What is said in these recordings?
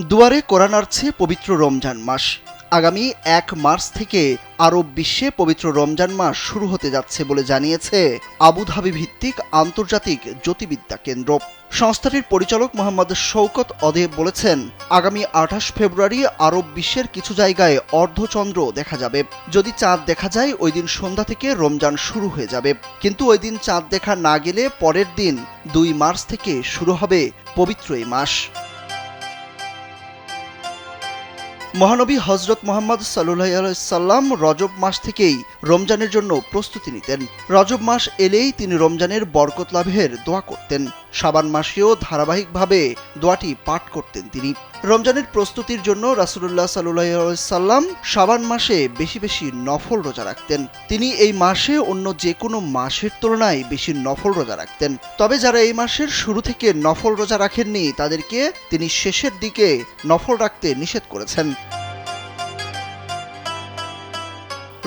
দুয়ারে কোরআন আসছে পবিত্র রমজান মাস। আগামী ১ মার্চ থেকে আরব বিশ্বে পবিত্র রমজান মাস শুরু হতে যাচ্ছে বলে জানিয়েছে আবুধাবি ভিত্তিক আন্তর্জাতিক জ্যোতির্বিদ্যা কেন্দ্র। সংস্থাটির পরিচালক মোহাম্মদ শওকত অদেব বলেছেন, আগামী ২৮ ফেব্রুয়ারি আরব বিশ্বের কিছু জায়গায় অর্ধচন্দ্র দেখা যাবে। যদি চাঁদ দেখা যায় ওই দিন সন্ধ্যা থেকে রমজান শুরু হয়ে যাবে, কিন্তু ওই দিন চাঁদ দেখা না গেলে পরের দিন ২ মার্চ থেকে শুরু হবে পবিত্র এই মাস। মহানবী হজরত মুহাম্মদ সাল্লাল্লাহু আলাইহি সাল্লাম রজব মাস থেকেই রমজানের জন্য প্রস্তুতি নিতেন। রজব মাস এলেই তিনি রমজানের বরকত লাভের দোয়া করতেন। শাবান মাসেও ধারাবাহিকভাবে দোয়াটি পাঠ করতেন তিনি। রমজানের প্রস্তুতির জন্য রাসূলুল্লাহ সাল্লাল্লাহু আলাইহি সাল্লাম শাবান মাসে বেশি বেশি নফল রোজা রাখতেন। তিনি এই মাসে অন্য যে কোনো মাসের তুলনায় বেশি নফল রোজা রাখতেন। তবে যারা এই মাসের শুরু থেকে নফল রোজা রাখেননি তাদেরকে তিনি শেষের দিকে নফল রাখতে নিষেধ করেছেন।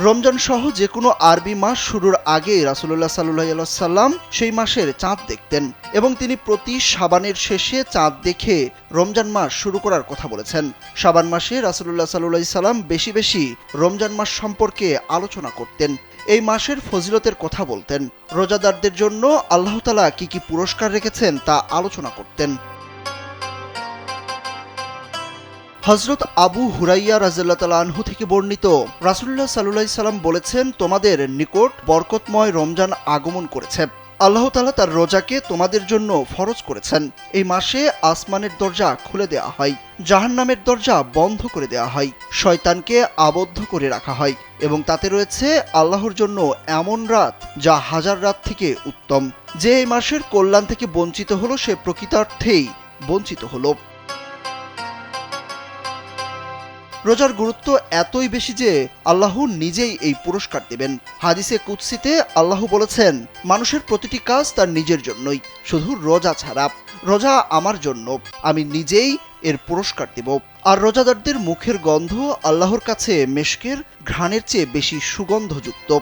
রমজান সহ যে কোনো আরবি মাস শুরুর আগে রাসূলুল্লাহ সাল্লাল্লাহু আলাইহি সাল্লাম সেই মাসের চাঁদ দেখতেন এবং তিনি প্রতি শাবানের শেষে চাঁদ দেখে রমজান মাস শুরু করার কথা বলেছেন। শাবান মাসে রাসূলুল্লাহ সাল্লাল্লাহু আলাইহি সাল্লাম বেশি বেশি রমজান মাস সম্পর্কে আলোচনা করতেন। এই মাসের ফজিলতের কথা বলতেন। রোজাদারদের জন্য আল্লাহ তাআলা কি কি পুরস্কার রেখেছেন তা আলোচনা করতেন। হযরত আবু হুরাইরা রাদিয়াল্লাহু তাআলা আনহু থেকে বর্ণিত, রাসূলুল্লাহ সাল্লাল্লাহু আলাইহি সাল্লাম বলেছেন, তোমাদের নিকট বরকতময় রমজান আগমন করেছে। আল্লাহ তাআলা তার রোজাকে তোমাদের জন্য ফরজ করেছেন। এই মাসে আসমানের দরজা খুলে দেওয়া হয়, জাহান্নামের দরজা বন্ধ করে দেওয়া হয়, শয়তানকে আবদ্ধ করে রাখা হয় এবং তাতে রয়েছে আল্লাহর জন্য এমন রাত যা হাজার রাত থেকে উত্তম। যে এই মাসের কল্যাণ থেকে বঞ্চিত হলো সে প্রকৃতার্থেই বঞ্চিত হলো। রোজার গুরুত্ব এতই বেশি যে আল্লাহ নিজেই এই পুরস্কার দেবেন। হাদিসে কুদসিতে আল্লাহ বলেছেন, মানুষের প্রতিটি কাজ তার নিজের জন্যই, শুধু রোজা ছাড়া। রোজা আমার জন্য, আমি নিজেই এর পুরস্কার দেব। আর রোজাদারদের মুখের গন্ধ আল্লাহর কাছে মেশকের ঘ্রাণের চেয়ে বেশি সুগন্ধযুক্ত।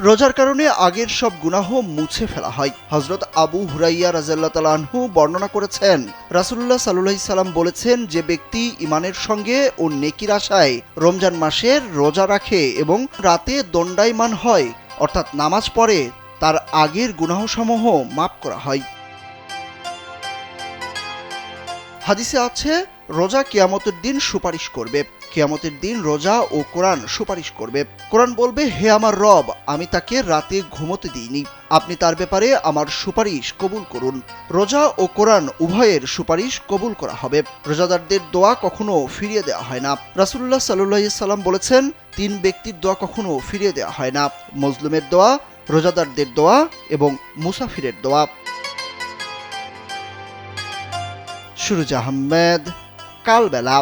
রোজার কারণে আগের সব গুনাহ মুছে ফেলা হয়। হযরত আবু হুরাইরা রাদিয়াল্লাহু তাআলা আনহু বর্ণনা করেছেন, রাসূলুল্লাহ সাল্লাল্লাহু আলাইহি সাল্লাম বলেছেন, যে ব্যক্তি ঈমানের সঙ্গে ও নেকির আশায় রমজান মাসের রোজা রাখে এবং রাতে দণ্ডায়মান হয়, অর্থাৎ নামাজ পড়ে, তার আগের গুনাহসমূহ মাফ করা হয়। হাদিসে আছে, রোজা কিয়ামতের দিন সুপারিশ করবে। কিয়ামতের দিন রোজা ও কোরআন সুপারিশ করবে। কোরআন বলবে, হে আমার রব, আমি তাকে রাতে ঘুমোতে দিইনি, আপনি তার ব্যাপারে আমার সুপারিশ কবুল করুন। রোজা ও কোরআন উভয়ের সুপারিশ কবুল করা হবে। রোজাদারদের দোয়া কখনো ফিরিয়ে দেওয়া হয় না। রাসূলুল্লাহ সাল্লাল্লাহু আলাইহি সাল্লাম বলেছেন, ৩ ব্যক্তির দোয়া কখনো ফিরিয়ে দেওয়া হয় না: মজলুমের দোয়া, রোজাদারদের দোয়া এবং মুসাফিরের দোয়া। সুরুজ আহমেদ, কালবেলা।